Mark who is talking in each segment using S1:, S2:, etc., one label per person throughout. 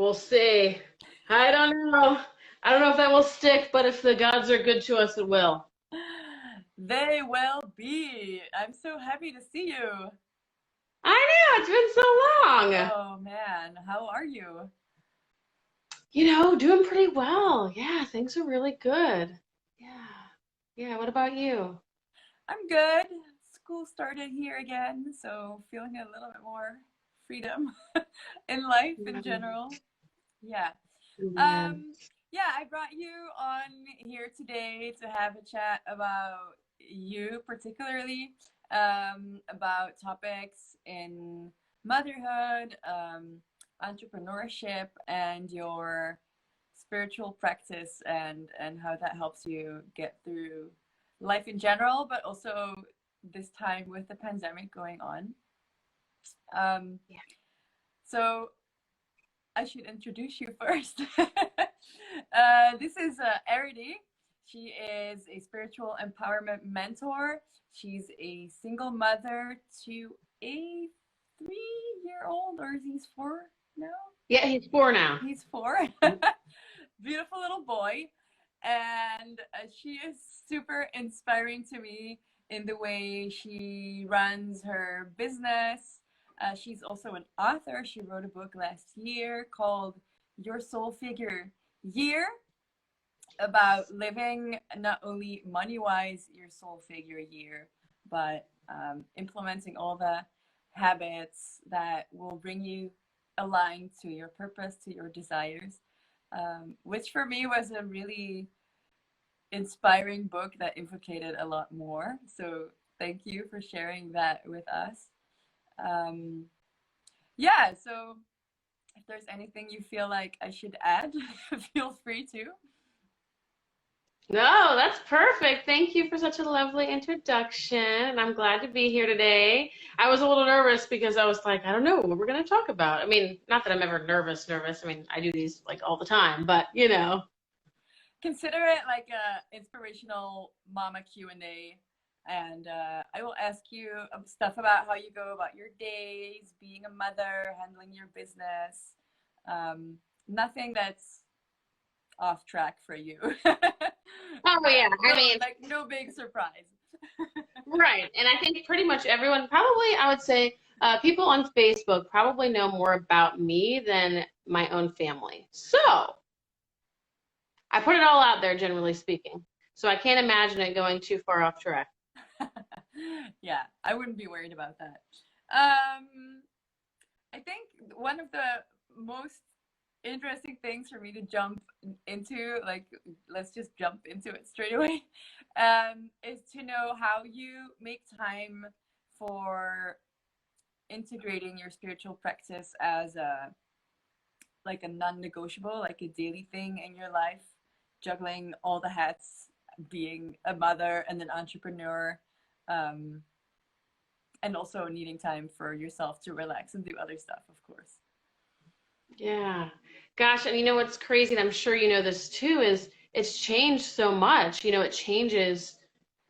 S1: We'll see. I don't know. I don't know if that will stick, but if the gods are good to us, it will.
S2: They will be. I'm so happy to see you.
S1: I know, it's been so long.
S2: Oh man, how are you?
S1: Doing pretty well. Yeah, things are really good. Yeah. Yeah, what about you?
S2: I'm good. School started here again, so feeling a little bit more freedom in life in
S1: Yeah.
S2: general. Yeah.
S1: Yeah.
S2: Um, yeah, I brought you on here today to have a chat about you, particularly about topics in motherhood, entrepreneurship, and your spiritual practice, and how that helps you get through life in general, but also this time with the pandemic going on. Um,
S1: Yeah.
S2: so I should introduce you first. This is Errity. She is a spiritual empowerment mentor. She's a single mother to a 3 year old, or is he 4 now?
S1: Yeah, he's 4 now.
S2: He's 4. Beautiful little boy. And she is super inspiring to me in the way she runs her business. She's also an author. She wrote a book last year called Your Soul Figure Year, about living not only money wise your soul figure year, but implementing all the habits that will bring you aligned to your purpose, to your desires, which for me was a really inspiring book that implicated a lot more. So thank you for sharing that with us. Um, yeah, so if there's anything you feel like I should add, feel free to.
S1: No, that's perfect. Thank you for such a lovely introduction. And I'm glad to be here today. I was a little nervous because I was like, I don't know what we're going to talk about. I mean, not that I'm ever nervous. I mean, I do these like all the time, but.
S2: Consider it like a inspirational mama Q&A, and I will ask you stuff about how you go about your days, being a mother, handling your business. um, Nothing that's off track for you.
S1: Oh, yeah. I
S2: No,
S1: mean,
S2: like no big surprise.
S1: right. And I think pretty much everyone, probably, I would say, people on Facebook probably know more about me than my own family. So I put it all out there, generally speaking. So I can't imagine it going too far off track.
S2: Yeah, I wouldn't be worried about that. um, I think one of the most interesting things for me to jump into, like, let's just jump into it straight away, is to know how you make time for integrating your spiritual practice as a non-negotiable, like a daily thing in your life, juggling all the hats, being a mother and an entrepreneur, um, and also needing time for yourself to relax and do other stuff, of course.
S1: Yeah. Gosh, and you know what's crazy, and I'm sure you know this too, is it's changed so much. It changes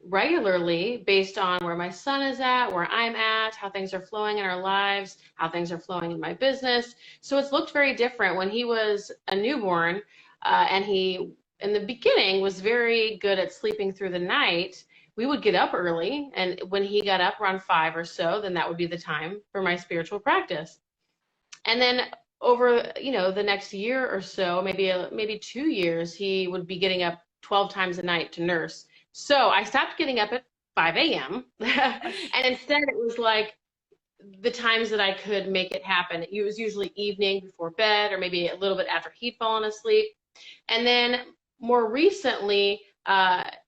S1: regularly based on where my son is at, where I'm at, how things are flowing in our lives, how things are flowing in my business. So it's looked very different when he was a newborn, and he, in the beginning, was very good at sleeping through the night. We would get up early, and when he got up around 5 or so, then that would be the time for my spiritual practice. And then over, the next year or so, maybe 2 years, he would be getting up 12 times a night to nurse. So I stopped getting up at 5 a.m. And instead it was like the times that I could make it happen. It was usually evening before bed or maybe a little bit after he'd fallen asleep. And then more recently,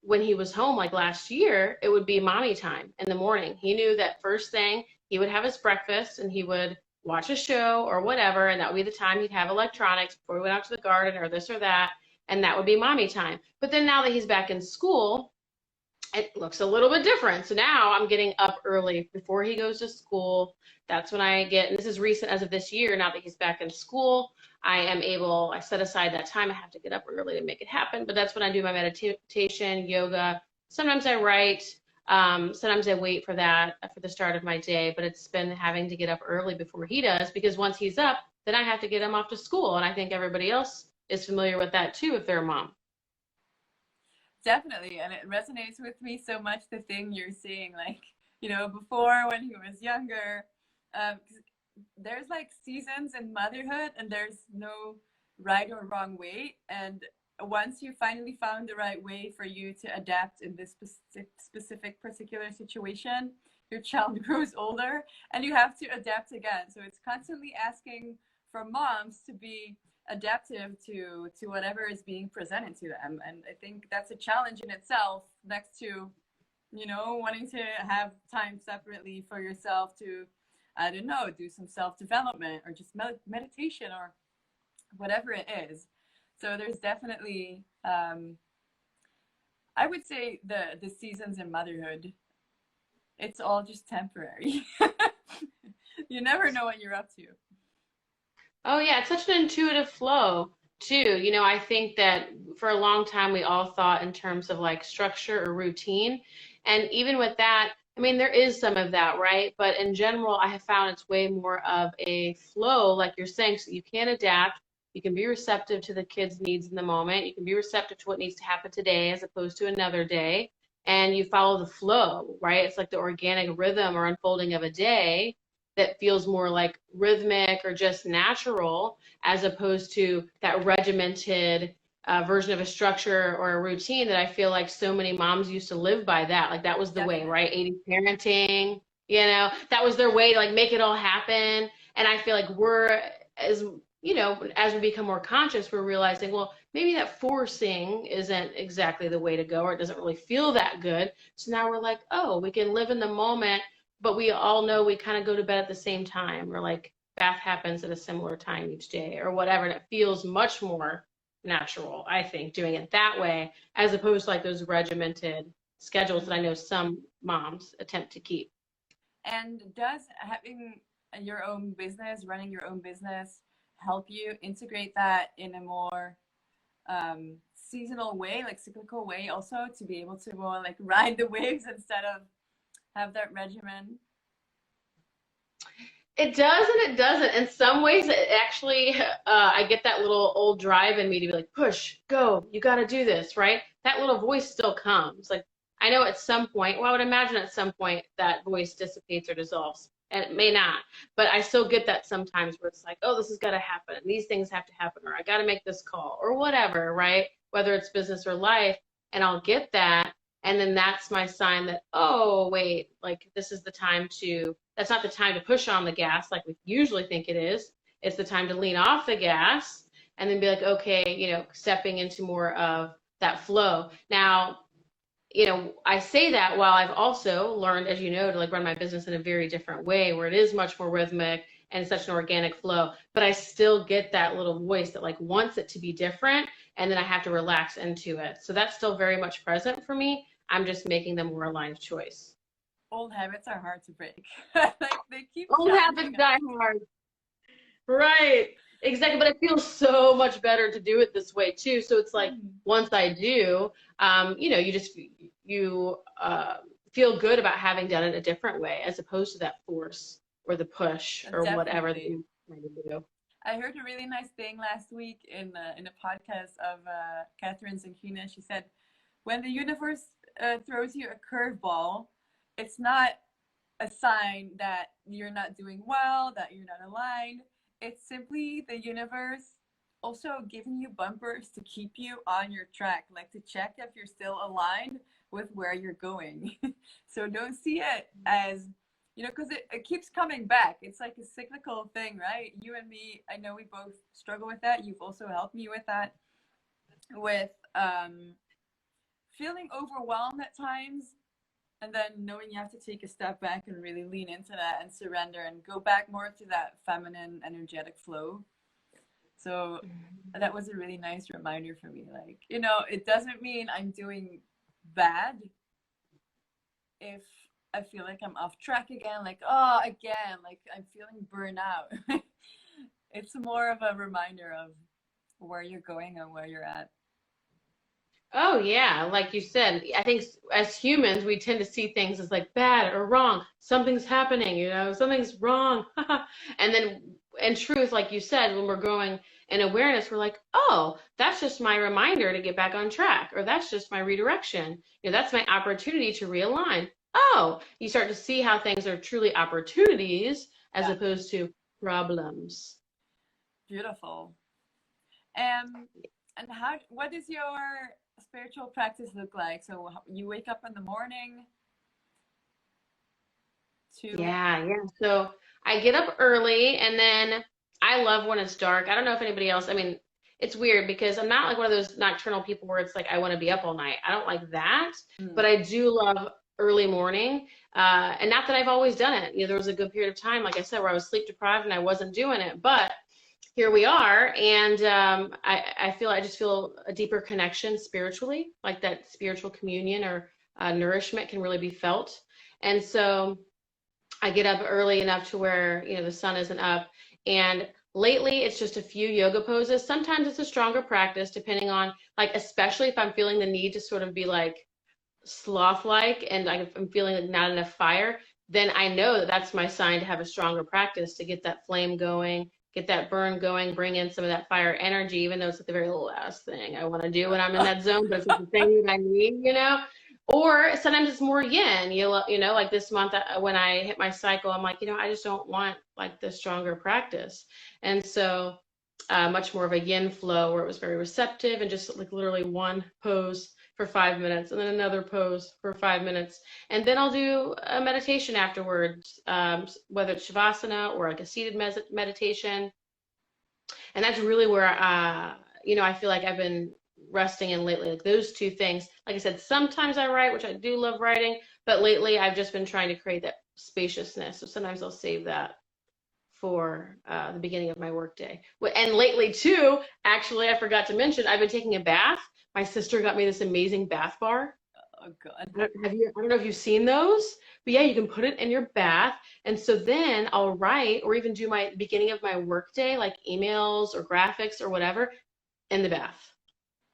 S1: when he was home, like last year, it would be mommy time in the morning. He knew that first thing he would have his breakfast and he would watch a show or whatever, and that would be the time he'd have electronics before we went out to the garden or this or that, and that would be mommy time. But then now that he's back in school, it looks a little bit different. So now I'm getting up early before he goes to school. That's when I get, and this is recent as of this year, now that he's back in school, I set aside that time. I have to get up early to make it happen, but that's when I do my meditation, yoga. Sometimes I write, sometimes I wait for that, for the start of my day, but it's been having to get up early before he does, because once he's up, then I have to get them off to school. And I think everybody else is familiar with that too if they're a mom.
S2: Definitely. And it resonates with me so much, the thing you're saying, like, before when he was younger, 'cause there's like seasons in motherhood and there's no right or wrong way. And once you finally found the right way for you to adapt in this specific particular situation, your child grows older and you have to adapt again. So it's constantly asking for moms to be adaptive to whatever is being presented to them. And I think that's a challenge in itself, next to wanting to have time separately for yourself to, I don't know, do some self-development or just meditation or whatever it is. So there's definitely, I would say the seasons in motherhood, it's all just temporary. You never know what you're up to.
S1: Oh yeah, it's such an intuitive flow too. I think that for a long time we all thought in terms of like structure or routine. And even with that, I mean, there is some of that, right? But in general, I have found it's way more of a flow, like you're saying, so you can adapt. You can be receptive to the kids' needs in the moment. You can be receptive to what needs to happen today as opposed to another day. And you follow the flow, right? It's like the organic rhythm or unfolding of a day that feels more like rhythmic or just natural as opposed to that regimented version of a structure or a routine that I feel like so many moms used to live by that. Like that was the way,
S2: Definitely.
S1: right? 80 parenting, that was their way to like make it all happen. And I feel like we're, as we become more conscious, we're realizing, well, maybe that forcing isn't exactly the way to go, or it doesn't really feel that good. So now we're like, oh, we can live in the moment, but we all know we kind of go to bed at the same time, or like bath happens at a similar time each day or whatever. And it feels much more natural, I think, doing it that way, as opposed to like those regimented schedules that I know some moms attempt to keep.
S2: And does having your own business, running your own business, help you integrate that in a more seasonal way, like cyclical way, also to be able to more like ride the waves instead of have that regimen?
S1: It does and it doesn't. In some ways, it actually, I get that little old drive in me to be like, push, go, you got to do this, right? That little voice still comes. Like, I know at some point, well, I would imagine at some point that voice dissipates or dissolves, and it may not. But I still get that sometimes where it's like, oh, this has got to happen. These things have to happen, or I got to make this call, or whatever, right? Whether it's business or life. And I'll get that. And then that's my sign that, oh, wait, like this is the time to, that's not the time to push on the gas like we usually think it is. It's the time to lean off the gas and then be like, okay, stepping into more of that flow. Now, I say that while I've also learned, as you know, to like run my business in a very different way where it is much more rhythmic and such an organic flow, but I still get that little voice that like wants it to be different and then I have to relax into it. So that's still very much present for me. I'm just making them more aligned choice.
S2: Old habits are hard to break. Like they keep
S1: Old habits
S2: challenging us.
S1: die hard. Right. Exactly. But it feels so much better to do it this way too. So it's like once I do, you feel good about having done it a different way as opposed to that force or the push or whatever that
S2: Definitely.
S1: you trying to do.
S2: I heard a really nice thing last week in a podcast of Catherine Zankina. She said, when the universe throws you a curveball, it's not a sign that you're not doing well, that you're not aligned. It's simply the universe also giving you bumpers to keep you on your track, like to check if you're still aligned with where you're going. So don't see it as, because it keeps coming back. It's like a cyclical thing, right? You and me, I know we both struggle with that. You've also helped me with that, with feeling overwhelmed at times, and then knowing you have to take a step back and really lean into that and surrender and go back more to that feminine energetic flow. So that was a really nice reminder for me. Like, it doesn't mean I'm doing bad if I feel like I'm off track again, like, oh, again, like I'm feeling burnout. It's more of a reminder of where you're going and where you're at.
S1: Oh yeah, like you said, I think as humans we tend to see things as like bad or wrong. Something's happening, something's wrong. And then in truth, like you said, when we're growing in awareness, we're like, oh, that's just my reminder to get back on track, or that's just my redirection. That's my opportunity to realign. Oh, you start to see how things are truly opportunities as
S2: Yeah,
S1: opposed to problems.
S2: beautiful. And what does your spiritual practice look like? So you wake up in the morning to
S1: Yeah. So I get up early and then I love when it's dark. I don't know if anybody else, I mean, it's weird because I'm not like one of those nocturnal people where it's like I want to be up all night. I don't like that, but
S2: mm,
S1: I do love early morning. And not that I've always done it. There was a good period of time, like I said, where I was sleep deprived and I wasn't doing it. But here we are, and I just feel a deeper connection spiritually, like that spiritual communion or nourishment can really be felt. And so I get up early enough to where, the sun isn't up. And lately it's just a few yoga poses. Sometimes it's a stronger practice depending on like, especially if I'm feeling the need to sort of be like sloth-like and I'm feeling like not enough fire, then I know that that's my sign to have a stronger practice to get that flame going, get that burn going, bring in some of that fire energy, even though it's like the very last thing I want to do when I'm in that zone, but it's like the thing that I need. Or sometimes it's more yin, like this month when I hit my cycle, I'm like, I just don't want like the stronger practice. And so much more of a yin flow where it was very receptive and just like literally one pose for 5 minutes and then another pose for 5 minutes. And then I'll do a meditation afterwards, whether it's Shavasana or like a seated meditation. And that's really where, I feel like I've been resting in lately, like those two things. Like I said, sometimes I write, which I do love writing, but lately I've just been trying to create that spaciousness. So sometimes I'll save that for the beginning of my workday. And lately too, actually, I forgot to mention, I've been taking a bath. My sister got me this amazing bath bar.
S2: oh god.
S1: I don't know if you've seen those, but yeah, you can put it in your bath. And so then I'll write or even do my beginning of my workday, like emails or graphics or whatever, in the bath.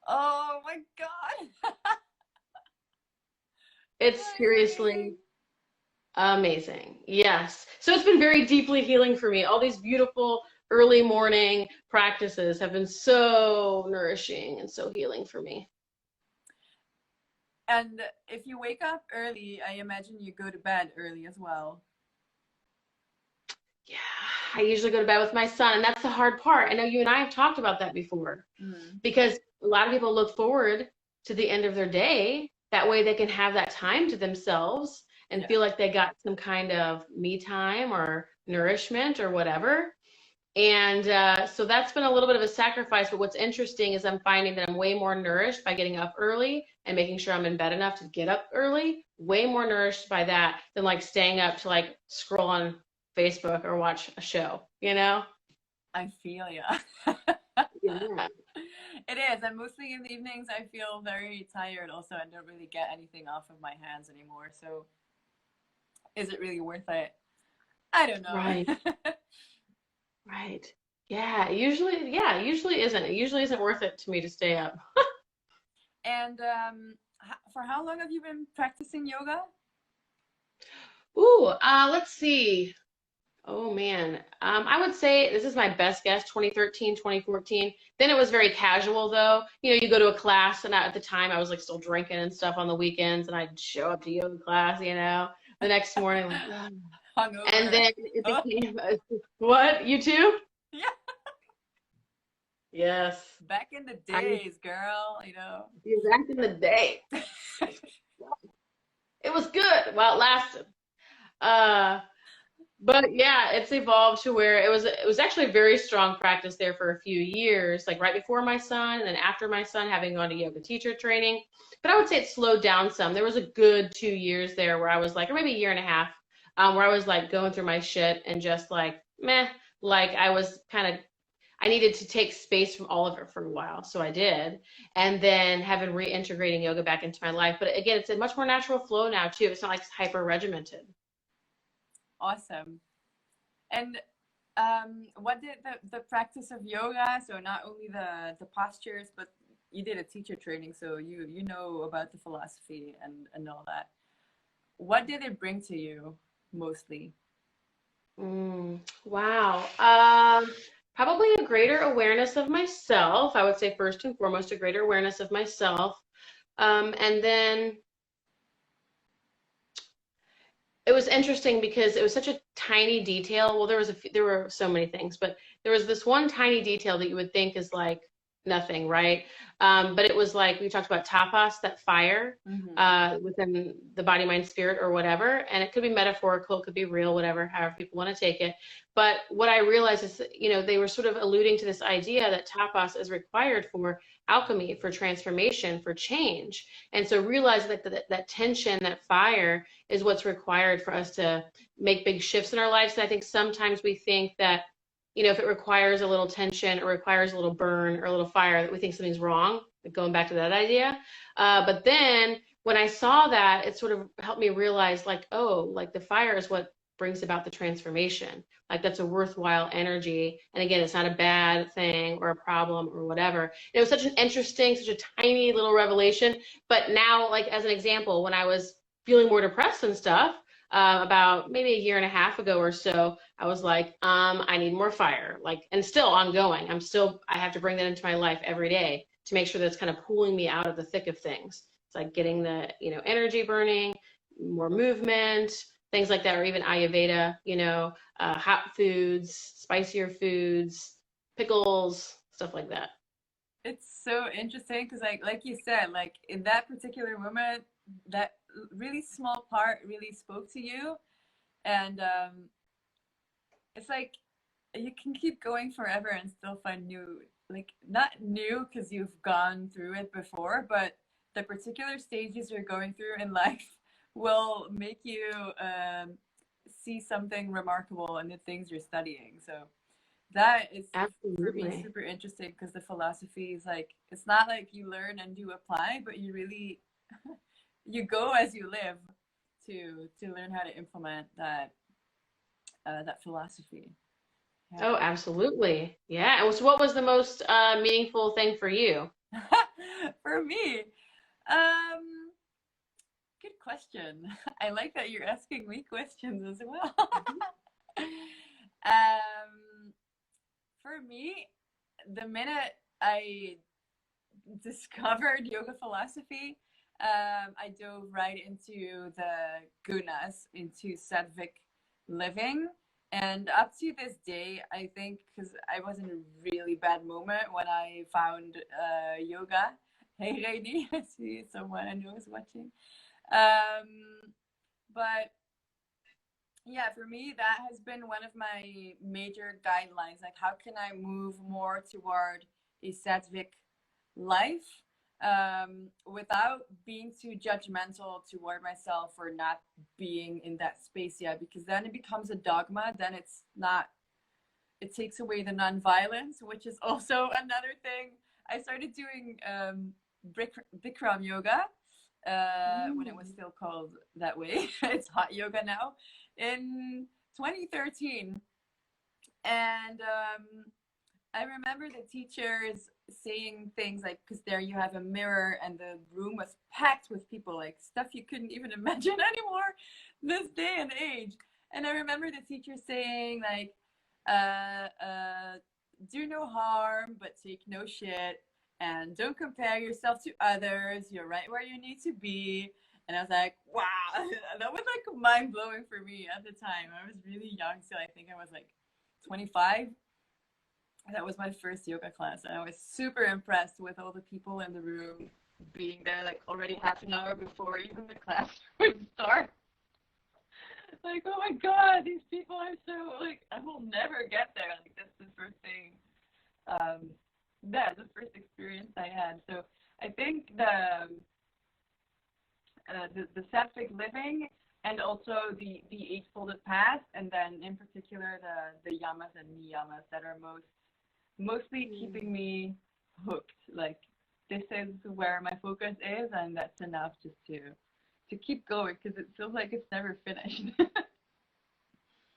S2: Oh my god.
S1: It's seriously
S2: Amazing.
S1: amazing. Yes. So it's been very deeply healing for me. All these beautiful early morning practices have been so nourishing and so healing for me.
S2: And if you wake up early, I imagine you go to bed early as well.
S1: Yeah, I usually go to bed with my son, and that's the hard part. I know you and I have talked about that before
S2: Mm,
S1: because a lot of people look forward to the end of their day. That way they can have that time to themselves and
S2: yeah,
S1: feel like they got some kind of me time or nourishment or whatever. And so that's been a little bit of a sacrifice. But what's interesting is I'm finding that I'm way more nourished by getting up early and making sure I'm in bed enough to get up early. Way more nourished by that than like staying up to like scroll on Facebook or watch a show.
S2: I feel ya.
S1: Yeah.
S2: It is, and mostly in the evenings I feel very tired also and don't really get anything off of my hands anymore. So is it really worth it? I don't know.
S1: Right. Right. Yeah, usually isn't. It usually isn't worth it to me to stay up.
S2: And for how long have you been practicing yoga?
S1: Ooh, let's see. Oh man. I would say this is my best guess, 2013, 2014. Then it was very casual though. You go to a class and at the time I was like still drinking and stuff on the weekends and I'd show up to yoga class, the next morning like, ugh. And
S2: Hungover.
S1: then it
S2: Oh,
S1: became what? You too?
S2: yeah.
S1: Yes.
S2: Back in the
S1: I
S2: days, girl.
S1: back in the day. It was good while it lasted. Uh But yeah, it's evolved to where it was actually a very strong practice there for a few years, like right before my son and then after my son having gone to yoga teacher training. But I would say it slowed down some. There was a good 2 years there where I was like, or maybe a year and a half, where I was like going through my shit and just like meh, like I was kind of I needed to take space from all of it for a while, so I did, and then having reintegrating yoga back into my life. But again, it's a much more natural flow now too. It's not like hyper regimented.
S2: Awesome. And what did the practice of yoga, so not only the postures, but you did a teacher training, so you know about the philosophy and all that. What did it bring to you mostly?
S1: Wow. Probably a greater awareness of myself. I would say first and foremost, a greater awareness of myself. And then it was interesting because it was such a tiny detail. Well, there were so many things, but there was this one tiny detail that you would think is like nothing, right? But it was like we talked about tapas, that fire
S2: Mm-hmm.
S1: within the body, mind, spirit, or whatever. And it could be metaphorical, it could be real, whatever, however people want to take it. But what I realized is, that, they were sort of alluding to this idea that tapas is required for alchemy, for transformation, for change. And so realize that tension, that fire is what's required for us to make big shifts in our lives. And I think sometimes we think that, if it requires a little tension or requires a little burn or a little fire, that we think something's wrong, like going back to that idea. But then when I saw that, it sort of helped me realize, like, oh, like the fire is what brings about the transformation. Like that's a worthwhile energy. And again, it's not a bad thing or a problem or whatever. And it was such an interesting, such a tiny little revelation. But now, like as an example, when I was feeling more depressed and stuff, about maybe a year and a half ago or so, I was like, I need more fire, like, and still ongoing. I have to bring that into my life every day to make sure that it's kind of pulling me out of the thick of things. It's like getting the, energy burning, more movement, things like that, or even Ayurveda, hot foods, spicier foods, pickles, stuff like that.
S2: It's so interesting because, like you said, like in that particular moment, that really small part really spoke to you, and it's like you can keep going forever and still find new, like not new because you've gone through it before, but the particular stages you're going through in life will make you see something remarkable in the things you're studying. So that is for me
S1: Absolutely.
S2: super interesting because the philosophy is like it's not like you learn and you apply, but you really you go as you live to learn how to implement that philosophy.
S1: Oh,
S2: Yeah.
S1: absolutely. Yeah. And so what was the most meaningful thing for you?
S2: For me, um, good question. I like that you're asking me questions as well. um, for me, the minute I discovered yoga philosophy, I dove right into the gunas, into sattvic living. And up to this day, I think because I was in a really bad moment when I found yoga. Hey, Rainy, I see someone I know is watching. Um, but yeah, for me, that has been one of my major guidelines. Like, how can I move more toward a sattvic life without being too judgmental toward myself for not being in that space yet? Because then it becomes a dogma. Then it's not, it takes away the nonviolence, which is also another thing. I started doing Bikram yoga when it was
S1: Mm.
S2: still called that way. It's hot yoga now in 2013. And I remember the teachers saying things like, because there you have a mirror and the room was packed with people, like stuff you couldn't even imagine anymore this day and age. And I remember the teacher saying, like, uh, uh, do no harm, but take no shit. And don't compare yourself to others. You're right where you need to be. And I was like, wow, that was like mind blowing for me at the time. I was really young, so I think I was like 25. That was my first yoga class, and I was super impressed with all the people in the room being there like already half an hour before even the class would start. Like, oh my god, these people are so like I will never get there. Like that's the first thing. Um, yeah, the first experience I had. So I think the sattvic living and also the eightfolded path, and then in particular the yamas and niyamas that are mostly keeping me hooked. Like this is where my focus is, and that's enough just to keep going because it feels like it's never finished.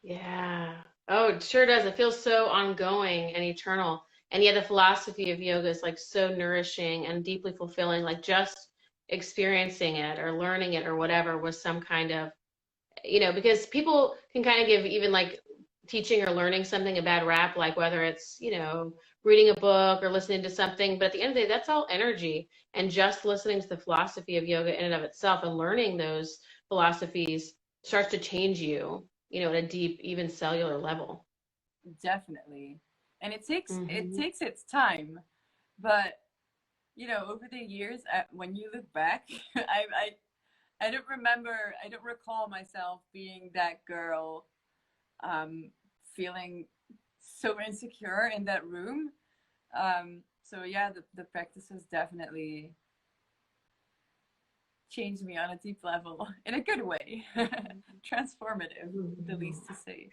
S1: Yeah. Oh, it sure does. It feels so ongoing and eternal. And yet the philosophy of yoga is like so nourishing and deeply fulfilling, like just experiencing it or learning it or whatever was some kind of, because people can kind of give even like teaching or learning something a bad rap, like whether it's, reading a book or listening to something. But at the end of the day, that's all energy. And just listening to the philosophy of yoga in and of itself and learning those philosophies starts to change you, at a deep, even cellular level.
S2: Definitely. And it
S1: Mm-hmm.
S2: takes its time, but over the years, when you look back, I don't remember, I don't recall myself being that girl, um, feeling so insecure in that room. So yeah, the practice has definitely changed me on a deep level in a good way. Transformative, the least to say.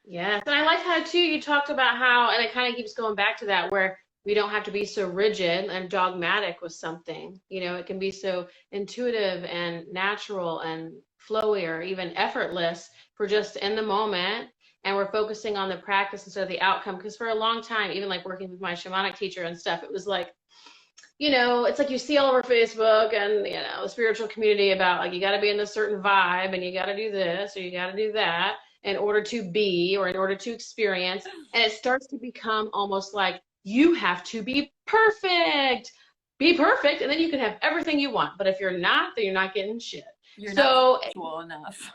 S1: Yes, and I like how too you talked about how, and it kind of keeps going back to that, where we don't have to be so rigid and dogmatic with something. It can be so intuitive and natural and flowy or even effortless for just in the moment. And we're focusing on the practice instead of the outcome. Because for a long time, even like working with my shamanic teacher and stuff, it was like, it's like you see all over Facebook and, the spiritual community about like, you got to be in a certain vibe and you got to do this or you got to do that in order to be or in order to experience. And it starts to become almost like you have to be perfect. Be perfect, and then you can have everything you want. But if you're not, then you're not getting shit.
S2: You're not
S1: So,
S2: spiritual enough.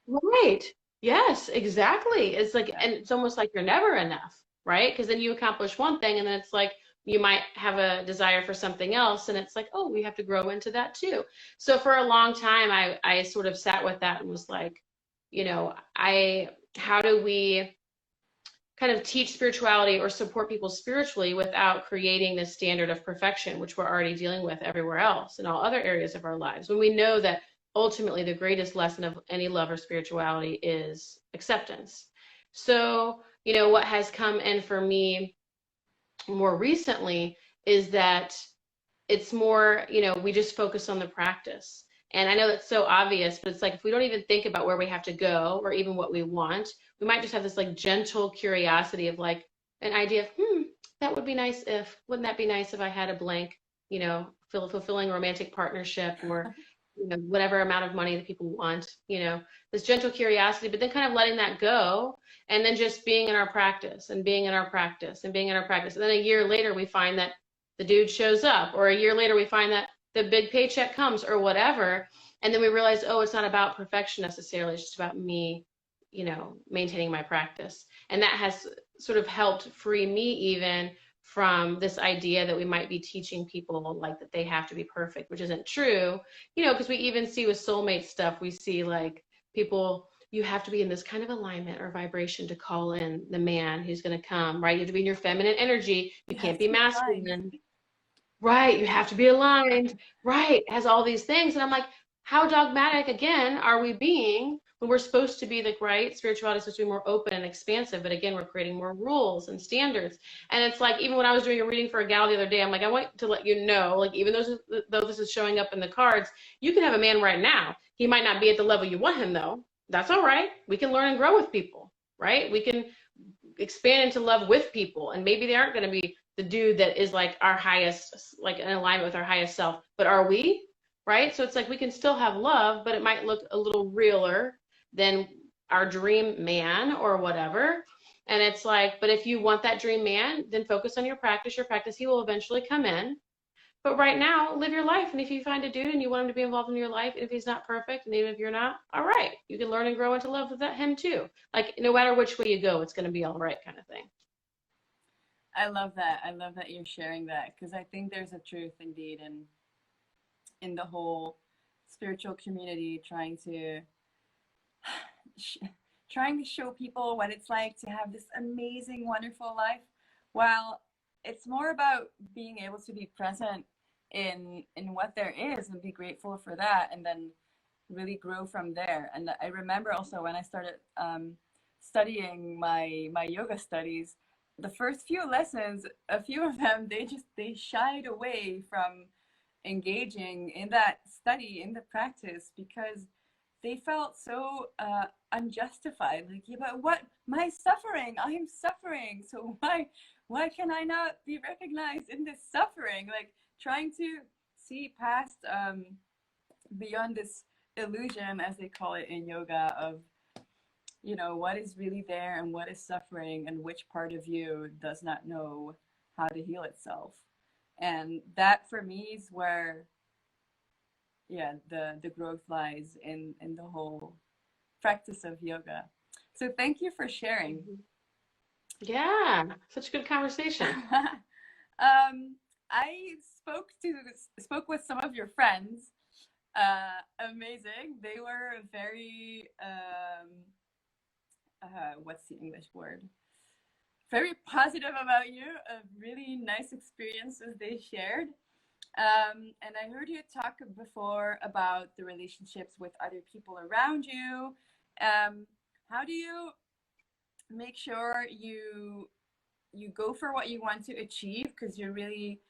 S1: right. Yes, exactly. It's like,
S2: Yeah.
S1: and it's almost like you're never enough, right? Because then you accomplish one thing, and then it's like you might have a desire for something else, and it's like, oh, we have to grow into that too. So for a long time, I sort of sat with that and was like, how do we kind of teach spirituality or support people spiritually without creating this standard of perfection, which we're already dealing with everywhere else in all other areas of our lives, when we know that ultimately the greatest lesson of any love or spirituality is acceptance. So, what has come in for me more recently is that it's more, we just focus on the practice. And I know that's so obvious, but it's like if we don't even think about where we have to go or even what we want, we might just have this like gentle curiosity of like an idea of, that would be nice if, wouldn't that be nice if I had a blank, fulfilling romantic partnership or, whatever amount of money that people want, this gentle curiosity, but then kind of letting that go and then just being in our practice and being in our practice and being in our practice. And then a year later, we find that the dude shows up, or a year later we find that the big paycheck comes or whatever, and then we realize, oh, it's not about perfection necessarily, it's just about me, maintaining my practice. And that has sort of helped free me even from this idea that we might be teaching people like that they have to be perfect, which isn't true, because we even see with soulmate stuff, we see like people, you have to be in this kind of alignment or vibration to call in the man who's going to come, right? You have to be in your feminine energy. You
S2: You have
S1: can't
S2: to
S1: be
S2: be aligned.
S1: masculine. Right, you have to be aligned. Right, has all these things. And I'm like, how dogmatic again are we being when we're supposed to be like, right? Spirituality is supposed to be more open and expansive, but again, we're creating more rules and standards. And it's like, even when I was doing a reading for a gal the other day, I'm like, I want to let you know, like, even though this is showing up in the cards, you can have a man right now. He might not be at the level you want him, though. That's all right. We can learn and grow with people, right? We can expand into love with people, and maybe they aren't going to be the dude that is like our highest, like in alignment with our highest self, but are we, right? So it's like we can still have love, but it might look a little realer than our dream man or whatever. And it's like, but if you want that dream man, then focus on your practice, he will eventually come in. But right now, live your life. And if you find a dude and you want him to be involved in your life, and if he's not perfect, and even if you're not, all right, you can learn and grow into love with him too. Like no matter which way you go, it's going to be all right, kind of thing.
S2: I love that. I love that you're sharing that, because I think there's a truth indeed in the whole spiritual community trying to trying to show people what it's like to have this amazing, wonderful life, while it's more about being able to be present in what there is and be grateful for that, and then really grow from there. And I remember also when I started studying my yoga studies, the first few lessons, a few of them, they shied away from engaging in that study, in the practice, because they felt so unjustified. Like, yeah, but what, my suffering, I am suffering, so why can I not be recognized in this suffering? Like, trying to see past, beyond this illusion, as they call it in yoga, of you know, what is really there and what is suffering and which part of you does not know how to heal itself. And that for me is where, yeah, the growth lies in the whole practice of yoga. So thank you for sharing.
S1: Yeah, such a good conversation.
S2: I spoke with some of your friends. Amazing. They were very what's the English word? Very positive about you. Really nice experiences they shared. And I heard you talk before about the relationships with other people around you. How do you make sure you go for what you want to achieve, because you're really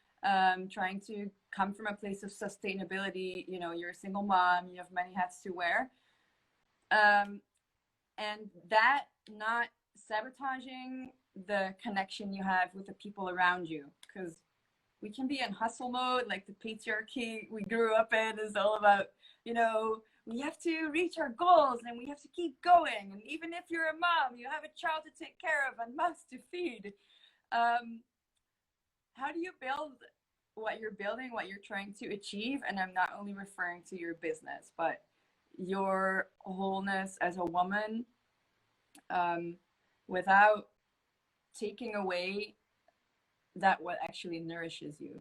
S2: trying to come from a place of sustainability? You know, you're a single mom, you have many hats to wear, and that not sabotaging the connection you have with the people around you, because we can be in hustle mode, like the patriarchy we grew up in is all about, you know, we have to reach our goals and we have to keep going. And even if you're a mom, you have a child to take care of and mouths to feed. How do you build what you're building, what you're trying to achieve? And I'm not only referring to your business, but your wholeness as a woman, without taking away that what actually nourishes you.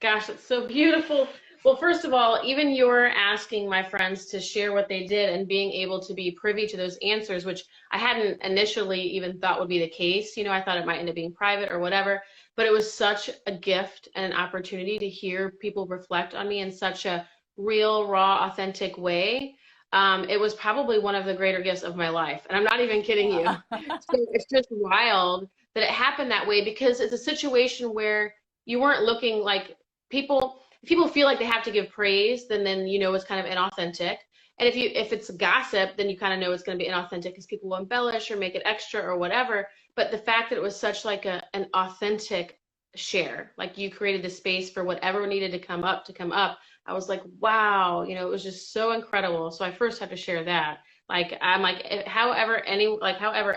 S1: Gosh, it's so beautiful. Well, first of all, even you're asking my friends to share what they did and being able to be privy to those answers, which I hadn't initially even thought would be the case. You know, I thought it might end up being private or whatever, but it was such a gift and an opportunity to hear people reflect on me in such a real, raw, authentic way. It was probably one of the greater gifts of my life. And I'm not even kidding you. So it's just wild that it happened that way, because it's a situation where you weren't looking like people if people feel like they have to give praise, then you know it's kind of inauthentic. And if it's gossip, then you kind of know it's going to be inauthentic because people will embellish or make it extra or whatever. But the fact that it was such like an authentic share, like you created the space for whatever needed to come up, I was like, wow, you know, it was just so incredible. So I first had to share that. Like I'm like, however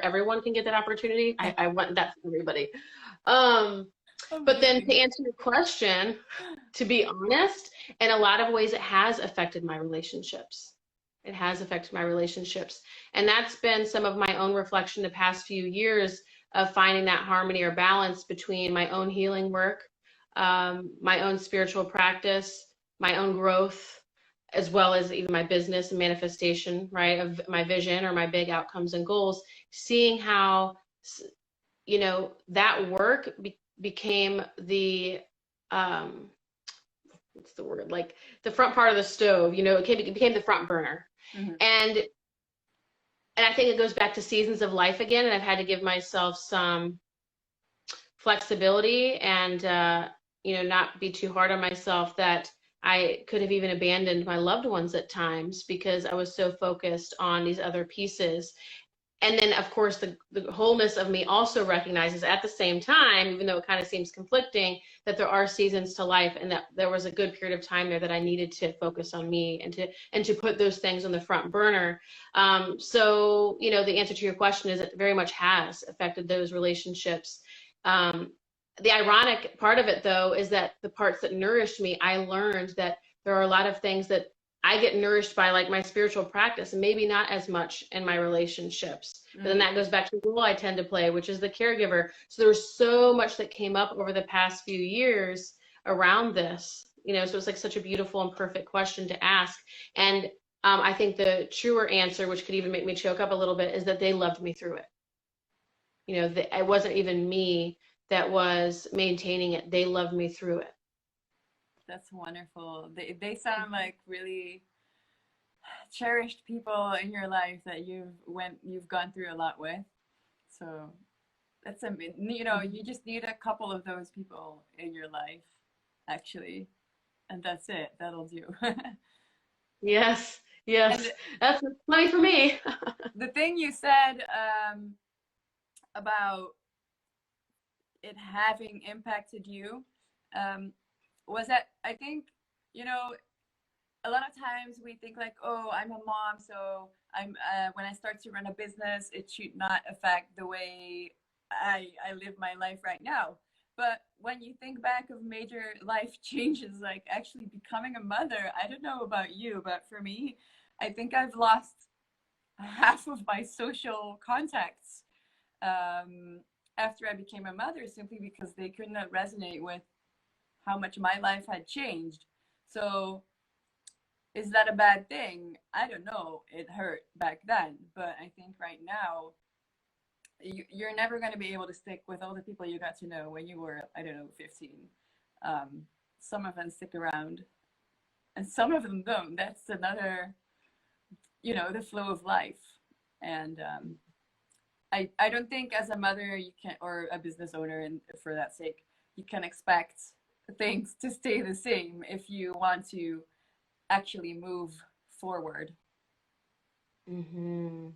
S1: everyone can get that opportunity, I want that for everybody. Um, but then to answer your question, to be honest, in a lot of ways, it has affected my relationships. It has affected my relationships. And that's been some of my own reflection the past few years of finding that harmony or balance between my own healing work, my own spiritual practice, my own growth, as well as even my business and manifestation, right, of my vision or my big outcomes and goals, seeing how, you know, that work became the, um, what's the word, like the front part of the stove, you know, it became the front burner. Mm-hmm. And I think it goes back to seasons of life again, and I've had to give myself some flexibility and you know, not be too hard on myself, that I could have even abandoned my loved ones at times because I was so focused on these other pieces. And then, of course, the wholeness of me also recognizes at the same time, even though it kind of seems conflicting, that there are seasons to life, and that there was a good period of time there that I needed to focus on me and to put those things on the front burner. So, you know, the answer to your question is it very much has affected those relationships. The ironic part of it, though, is that the parts that nourished me, I learned that there are a lot of things that I get nourished by, like my spiritual practice, and maybe not as much in my relationships. But then that goes back to the role I tend to play, which is the caregiver. So there was so much that came up over the past few years around this, you know, so it's like such a beautiful and perfect question to ask. And I think the truer answer, which could even make me choke up a little bit, is that they loved me through it. You know, it wasn't even me that was maintaining it. They loved me through it.
S2: That's wonderful. They sound like really cherished people in your life that you've gone through a lot with. So that's you know, you just need a couple of those people in your life, actually, and that's it. That'll do.
S1: Yes, yes, that's plenty for me.
S2: The thing you said about it having impacted you was that I think, you know, a lot of times we think like, oh, I'm a mom, so when I start to run a business, it should not affect the way I live my life right now. But when you think back of major life changes, like actually becoming a mother, I don't know about you, but for me, I think I've lost half of my social contacts after I became a mother, simply because they could not resonate with how much my life had changed. So is that a bad thing? I don't know. It hurt back then, but I think right now you're never going to be able to stick with all the people you got to know when you were, I don't know, 15. Some of them stick around and some of them don't. That's another, the flow of life. And I don't think as a mother you can, or a business owner, and for that sake, you can expect things to stay the same if you want to actually move forward.
S1: Mm-hmm.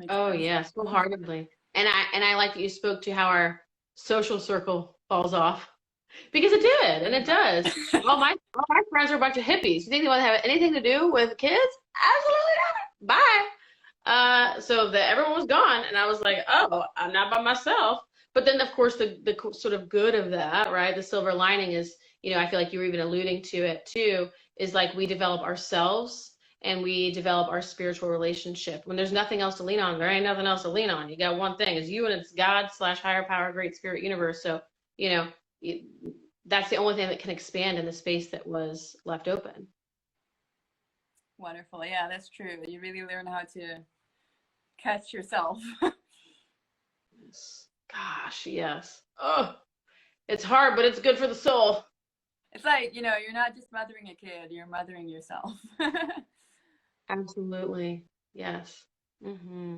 S1: Oh yes, wholeheartedly. And I like that you spoke to how our social circle falls off, because it did, and it does. All my friends are a bunch of hippies. You think they want to have anything to do with kids? Absolutely not. Bye. So that everyone was gone, and I was like, oh, I'm not by myself. But then, of course, the sort of good of that, right? The silver lining is, I feel like you were even alluding to it too, is like we develop ourselves and we develop our spiritual relationship. When there's nothing else to lean on, there ain't nothing else to lean on. You got one thing, it's you and it's God slash higher power, great spirit universe. So, that's the only thing that can expand in the space that was left open.
S2: Wonderful. Yeah, that's true. You really learn how to catch yourself.
S1: Yes. Gosh, yes. Oh, it's hard, but it's good for the soul.
S2: It's like, you're not just mothering a kid, you're mothering yourself.
S1: Absolutely. Yes. Mm-hmm.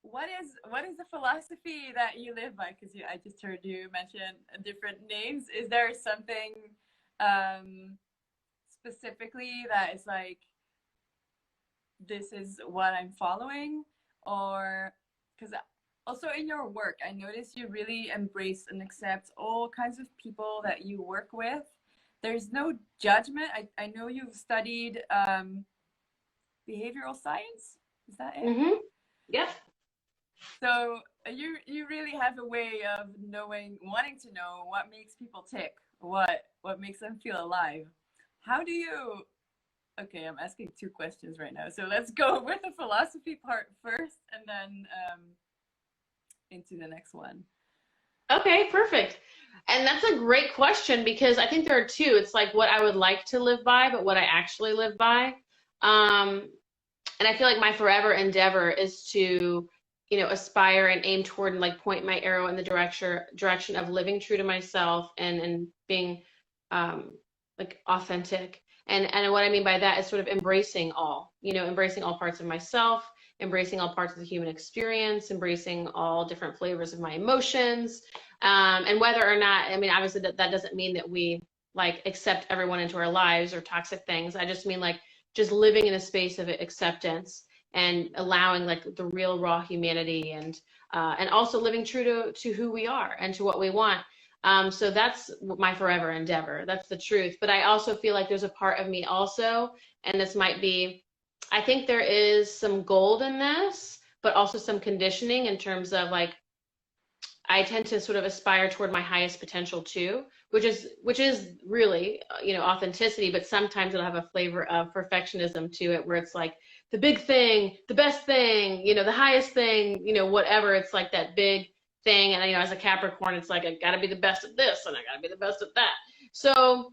S2: What is the philosophy that you live by? Because I just heard you mention different names. Is there something specifically that is like, this is what I'm following? Or because also in your work, I notice you really embrace and accept all kinds of people that you work with. There's no judgment. I know you've studied behavioral science. Is that it?
S1: Mm-hmm. Yep.
S2: So you really have a way of wanting to know what makes people tick, what makes them feel alive. How do you? Okay, I'm asking two questions right now. So let's go with the philosophy part first, and then into the next one.
S1: Okay, perfect. And that's a great question, because I think there are two. It's like what I would like to live by, but what I actually live by. And I feel like my forever endeavor is to, aspire and aim toward and like point my arrow in the direction of living true to myself and being like authentic. And what I mean by that is sort of embracing embracing all parts of myself, embracing all parts of the human experience, embracing all different flavors of my emotions. And whether or not, I mean, obviously that doesn't mean that we like accept everyone into our lives or toxic things. I just mean like just living in a space of acceptance and allowing like the real raw humanity, and also living true to who we are and to what we want. So that's my forever endeavor. That's the truth. But I also feel like there's a part of me also, and this might be, I think there is some gold in this, but also some conditioning in terms of like, I tend to sort of aspire toward my highest potential too, which is really, authenticity, but sometimes it'll have a flavor of perfectionism to it, where it's like the big thing, the best thing, the highest thing, whatever. It's like that big thing. And, as a Capricorn, it's like, I gotta be the best at this and I gotta be the best at that. So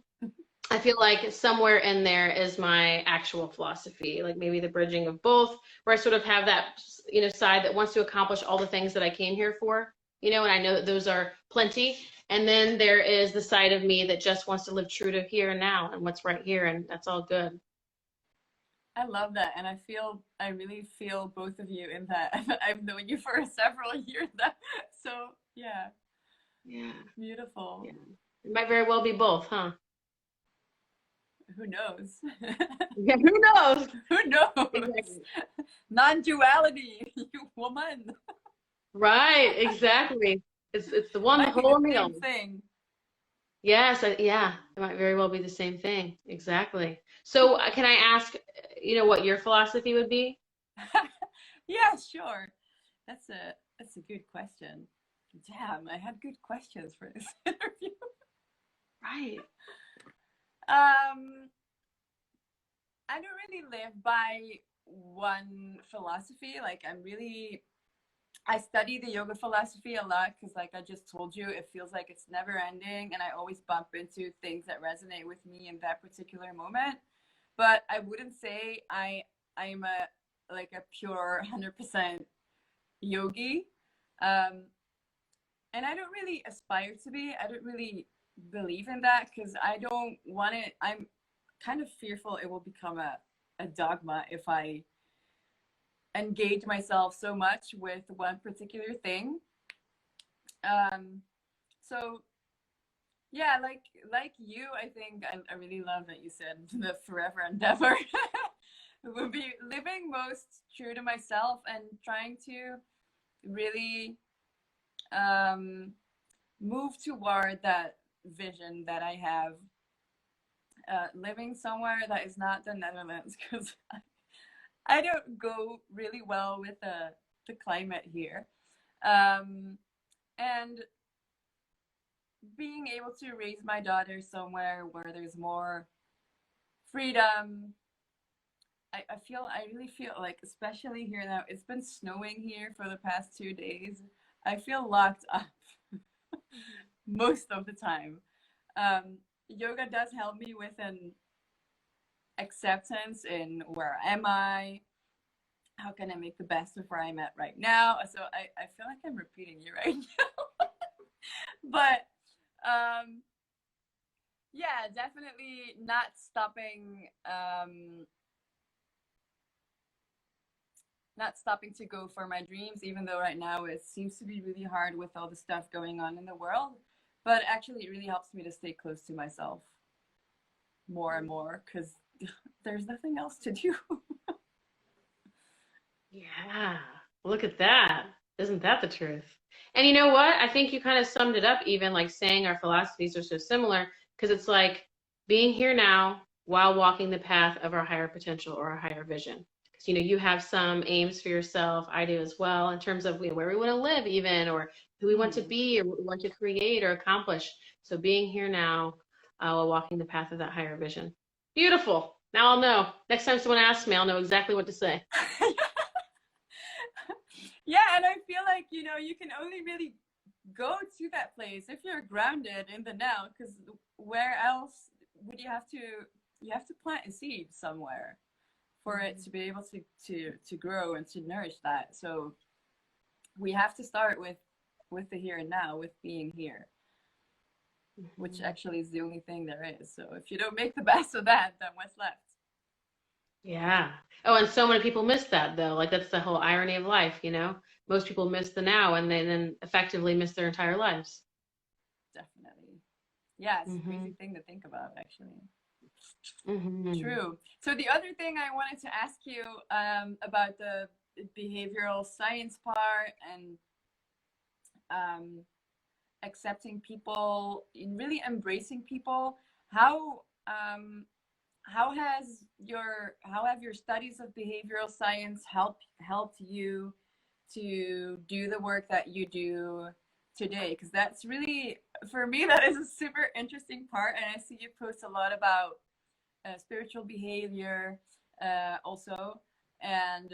S1: I feel like somewhere in there is my actual philosophy, like maybe the bridging of both, where I sort of have that, side that wants to accomplish all the things that I came here for, and I know that those are plenty. And then there is the side of me that just wants to live true to here and now and what's right here, and that's all good.
S2: I love that, and I really feel both of you in that. I've known you for several years now, so yeah. Beautiful.
S1: Yeah. It might very well be both, huh?
S2: Who knows?
S1: Yeah, who knows?
S2: Who knows? Exactly. Non-duality, you woman.
S1: Right, exactly. It's the one, the whole meal.
S2: Thing.
S1: Yes, yeah, it might very well be the same thing. Exactly. So, can I ask, what your philosophy would be?
S2: Yeah, sure. That's a good question. Damn, I had good questions for this interview.
S1: Right.
S2: Um, I don't really live by one philosophy. Like I study the yoga philosophy a lot because, like I just told you, it feels like it's never ending, and I always bump into things that resonate with me in that particular moment. But I wouldn't say I'm a like a pure 100% yogi. Um, and I don't really aspire to be. I don't really believe in that because I don't want it. I'm kind of fearful it will become a dogma if I engage myself so much with one particular thing. Um, so yeah, like you, I think I really love that you said the forever endeavor. Would be living most true to myself and trying to really um, move toward that vision that I have, living somewhere that is not the Netherlands because I don't go really well with the climate here. Um, and being able to raise my daughter somewhere where there's more freedom. I really feel like, especially here now, it's been snowing here for the past 2 days. I feel locked up most of the time. Yoga does help me with an acceptance in where am I, how can I make the best of where I'm at right now. So I feel like I'm repeating you right now. But um, yeah, definitely not stopping to go for my dreams, even though right now it seems to be really hard with all the stuff going on in the world. But actually, it really helps me to stay close to myself more and more because there's nothing else to do.
S1: Yeah. Look at that. Isn't that the truth? And you know what? I think you kind of summed it up, even like saying our philosophies are so similar, because it's like being here now while walking the path of our higher potential or our higher vision. Because you have some aims for yourself. I do as well, in terms of where we want to live, even, or who we want to
S2: Hmm.
S1: be, or what we want to create or accomplish. So being here now while walking the path of that higher vision. Beautiful. Now I'll know. Next time someone asks me, I'll know exactly what to say.
S2: Yeah, and I feel like you can only really go to that place if you're grounded in the now, because where else would you have to plant a seed somewhere for it to be able to grow and to nourish that. So we have to start with the here and now, with being here, which
S1: Mhm.
S2: actually is the only thing there is. So if you don't make the best of that, then what's left?
S1: Yeah. Oh, and so many people miss that though. Like that's the whole irony of life. Most people miss the now and they then effectively miss their entire lives.
S2: Definitely. Yeah, it's a
S1: Hmm.
S2: crazy thing to think about, actually.
S1: Hmm.
S2: True. So the other thing I wanted to ask you, about the behavioral science part and um, accepting people, and really embracing people. How um, how have your studies of behavioral science helped you to do the work that you do today? Because that's really, for me, that is a super interesting part, and I see you post a lot about spiritual behavior, also, and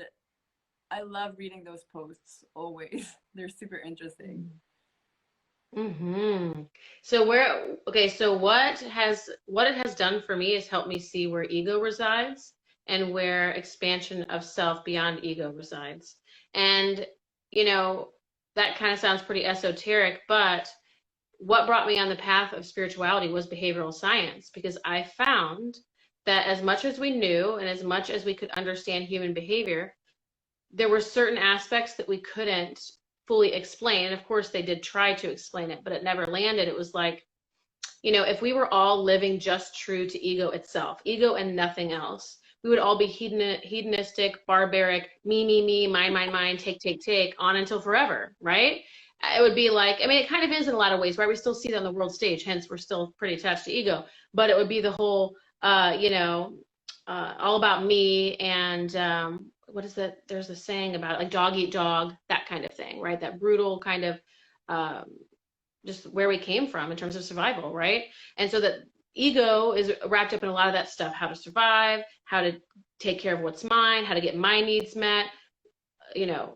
S2: I love reading those posts always. They're super interesting.
S1: Hmm. So what it has done for me is help me see where ego resides and where expansion of self beyond ego resides. And, you know, that kind of sounds pretty esoteric, but what brought me on the path of spirituality was behavioral science because I found that as much as we knew and as much as we could understand human behavior, there were certain aspects that we couldn't fully explain. And of course, they did try to explain it, but it never landed. It was like, if we were all living just true to ego itself, ego and nothing else, we would all be hedonistic, barbaric, me, mine, take, on until forever, right? it would be like, I mean, it kind of is in a lot of ways, right? We still see it on the world stage, hence we're still pretty attached to ego. But it would be the whole, all about me and what is that? There's a saying about it, like dog eat dog, that kind of thing, right? That brutal kind of um, just where we came from in terms of survival, right? And so that ego is wrapped up in a lot of that stuff: how to survive, how to take care of what's mine, how to get my needs met, you know,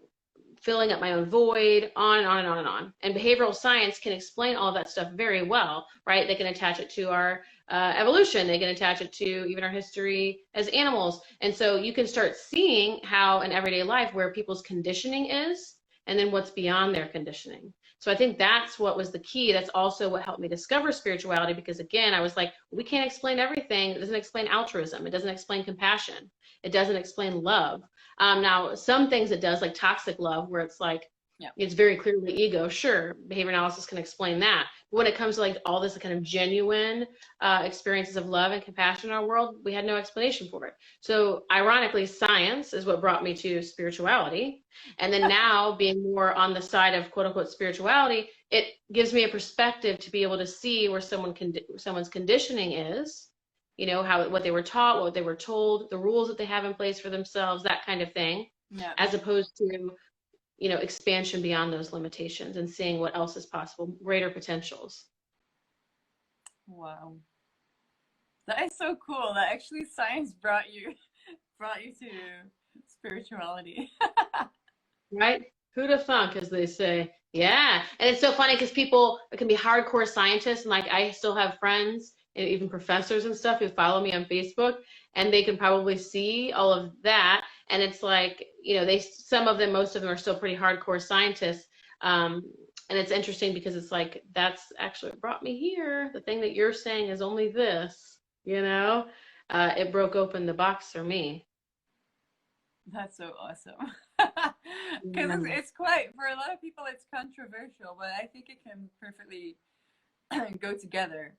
S1: filling up my own void, on and on and on and on. And behavioral science can explain all of that stuff very well, right? They can attach it to our evolution. They can attach it to even our history as animals. And so you can start seeing how in everyday life where people's conditioning is, and then what's beyond their conditioning. So I think that's what was the key. That's also what helped me discover spirituality, because again, I was like, we can't explain everything. It doesn't explain altruism. It doesn't explain compassion. It doesn't explain love. Now, some things it does, like toxic love, where it's like,
S2: Yeah.
S1: it's very clearly ego. Sure, behavior analysis can explain that. But when it comes to like all this kind of genuine experiences of love and compassion in our world, we had no explanation for it. So ironically, science is what brought me to spirituality. And then now being more on the side of quote unquote spirituality, it gives me a perspective to be able to see where someone's conditioning is, you know, how, what they were taught, what they were told, the rules that they have in place for themselves, that kind of thing,
S2: Yeah.
S1: as opposed to, you know, expansion beyond those limitations and seeing what else is possible, greater potentials.
S2: Wow. That is so cool that actually science brought you to spirituality.
S1: Right? Who'd have thunk, as they say. Yeah. And it's so funny because people, it can be hardcore scientists, and like I still have friends and even professors and stuff who follow me on Facebook, and they can probably see all of that. And it's like, you know, some of them, most of them are still pretty hardcore scientists. And it's interesting because it's like, that's actually what brought me here. The thing that you're saying is only this, you know? It broke open the box for me.
S2: That's so awesome. Because
S1: Yeah.
S2: it's quite, for a lot of people, it's controversial, but I think it can perfectly go together.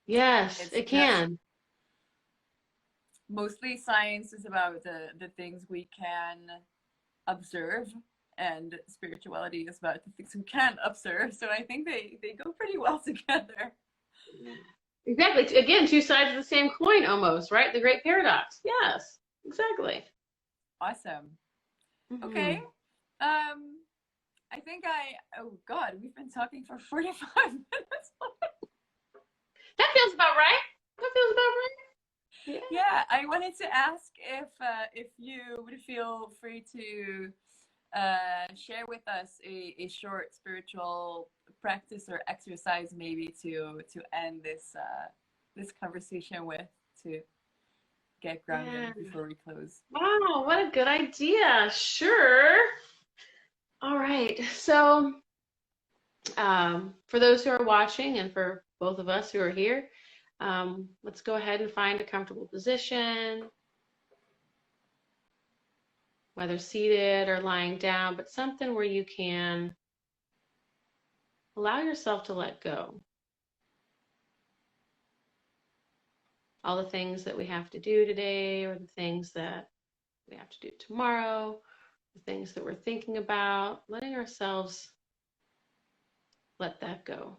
S1: Yes,
S2: It's
S1: it
S2: just
S1: can.
S2: mostly science is about the things we can observe, and spirituality is about the things we can't observe. So I think they go pretty well together.
S1: Exactly. Again, two sides of the same coin almost, right? The great paradox. Yes, exactly.
S2: Awesome. Okay.
S1: Hmm.
S2: I think oh God, we've been talking for 45 minutes.
S1: That feels about right. That feels about right.
S2: Yeah, I wanted to ask if you would feel free to share with us a short spiritual practice or exercise, maybe to end this conversation with, to get
S1: Yeah.
S2: grounded before we close.
S1: Wow, what a good idea. Sure. All right. So, for those who are watching and for both of us who are here, let's go ahead and find a comfortable position, whether seated or lying down, but something where you can allow yourself to let go. All the things that we have to do today, or the things that we have to do tomorrow, the things that we're thinking about, letting ourselves let that go.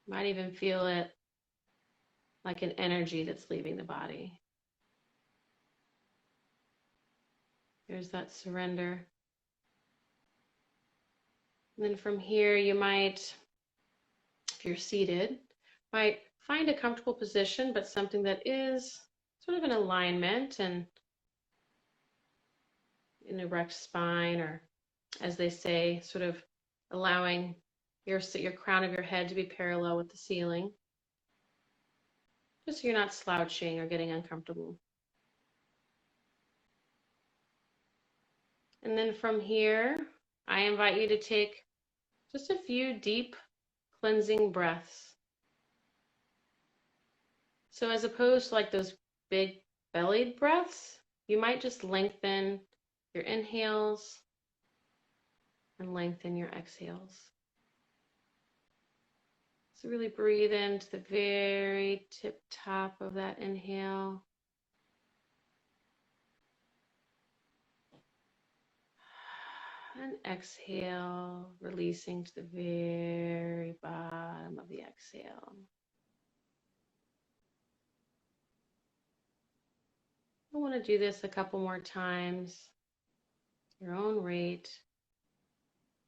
S1: Might even feel it like an energy that's leaving the body. There's that surrender. And then from here, you might, if you're seated, might find a comfortable position, but something that is sort of in alignment and an erect spine, or as they say, sort of allowing your crown of your head to be parallel with the ceiling, just so you're not slouching or getting uncomfortable. And then from here, I invite you to take just a few deep cleansing breaths. So as opposed to like those big bellied breaths, you might just lengthen your inhales and lengthen your exhales. So really breathe into the very tip top of that inhale. And exhale, releasing to the very bottom of the exhale. I want to do this a couple more times, your own rate,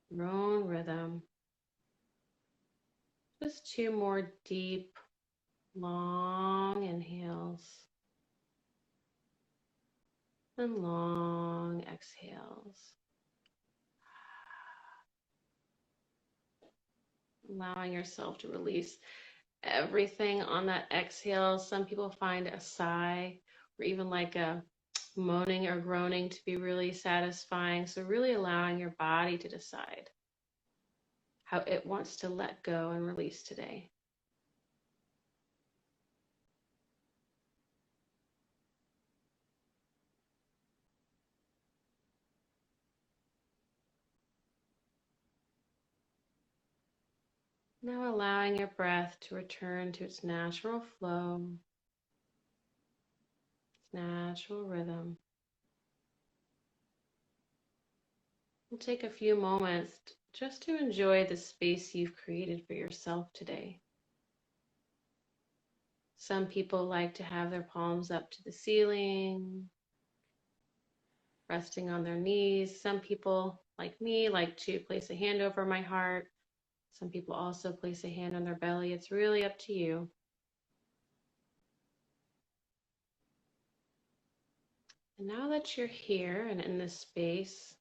S1: your own rhythm. Just 2 more deep, long inhales and long exhales. Allowing yourself to release everything on that exhale. Some people find a sigh or even like a moaning or groaning to be really satisfying. So really allowing your body to decide how it wants to let go and release today. Now allowing your breath to return to its natural flow, its natural rhythm. We'll take a few moments just to enjoy the space you've created for yourself today. Some people like to have their palms up to the ceiling, resting on their knees. Some people, like me, like to place a hand over my heart. Some people also place a hand on their belly. It's really up to you. And now that you're here and in this space,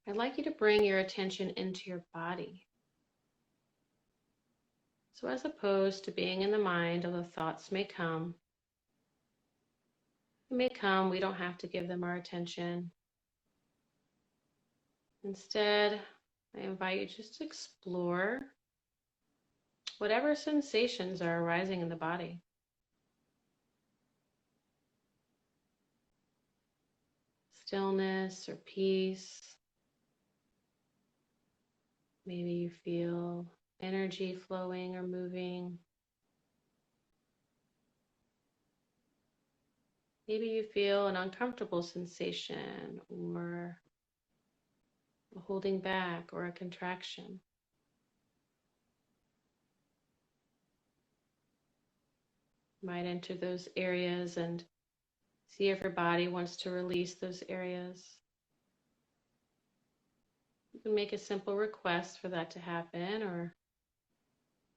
S1: I'd like you to bring your attention into your body. So as opposed to being in the mind, although thoughts may come, we don't have to give them our attention. Instead, I invite you just to explore whatever sensations are arising in the body. Stillness or peace. Maybe you feel energy flowing or moving. Maybe you feel an uncomfortable sensation or a holding back or a contraction. You might enter those areas and see if your body wants to release those areas. You can make a simple request for that to happen, or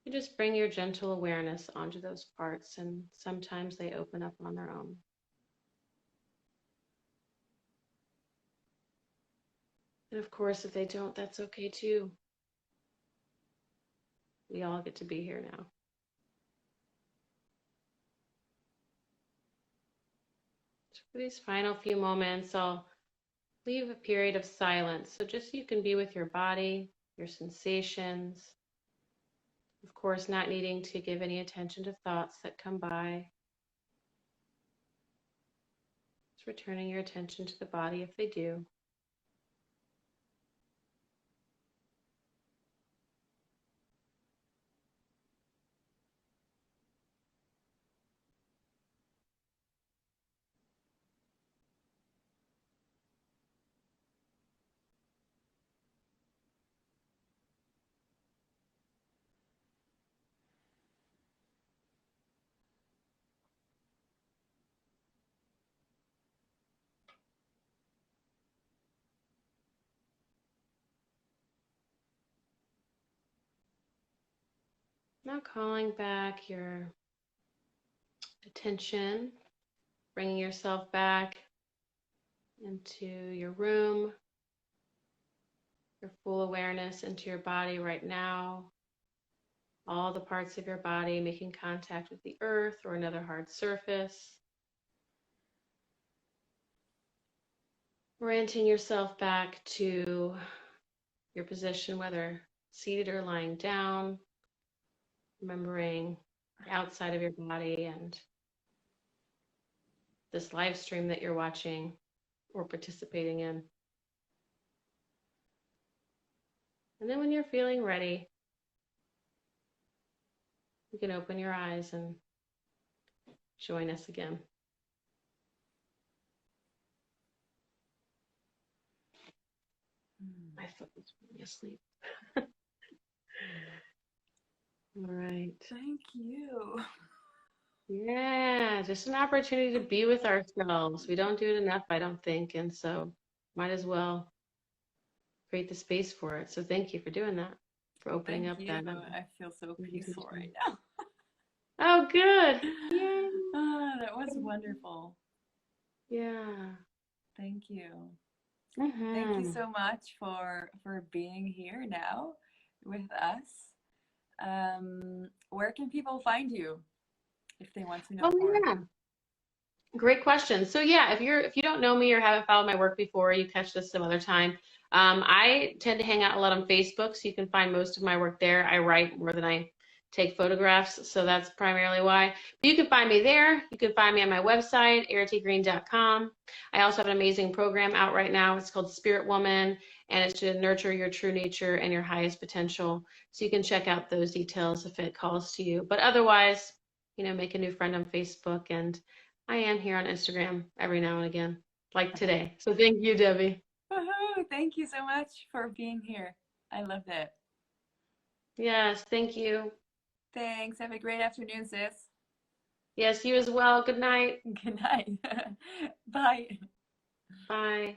S1: you just bring your gentle awareness onto those parts, and sometimes they open up on their own. And of course, if they don't, that's okay too. We all get to be here now. So for these final few moments, I'll leave a period of silence. So just so you can be with your body, your sensations. Of course, not needing to give any attention to thoughts that come by. Just returning your attention to the body if they do. Now calling back your attention, bringing yourself back into your room, your full awareness into your body right now. All the parts of your body making contact with the earth or another hard surface. Orienting yourself back to your position, whether seated or lying down. Remembering the outside of your body and this live stream that you're watching or participating in. And then when you're feeling ready, you can open your eyes and join us again. My foot was really asleep. All right.
S2: Thank you.
S1: Yeah, just an opportunity to be with ourselves. We don't do it enough, I don't think, and so might as well create the space for it. So thank you for doing that, for opening
S2: Thank
S1: up
S2: you.
S1: that
S2: I feel so peaceful
S1: invitation.
S2: right now.
S1: Oh, good. Yay.
S2: Ah, that was wonderful.
S1: Yeah.
S2: Thank you. Thank you
S1: Mm-hmm.
S2: so much for being here now with us. Where can people find you if they want to know
S1: Oh,
S2: more?
S1: yeah. Great question. So yeah, if you don't know me or haven't followed my work before, you catch this some other time. I tend to hang out a lot on Facebook, so you can find most of my work there. I write more than I take photographs, so that's primarily why. But you can find me there. You can find me on my website, erritygreen.com. I also have an amazing program out right now. It's called Spirit Woman, and it's to nurture your true nature and your highest potential. So you can check out those details if it calls to you. But otherwise, make a new friend on Facebook, and I am here on Instagram every now and again, like today. So thank you, Debbie.
S2: Woohoo! Thank you so much for being here. I loved it.
S1: Yes, thank you.
S2: Thanks. Have a great afternoon, sis.
S1: Yes, you as well. Good night.
S2: Good night. Bye.
S1: Bye.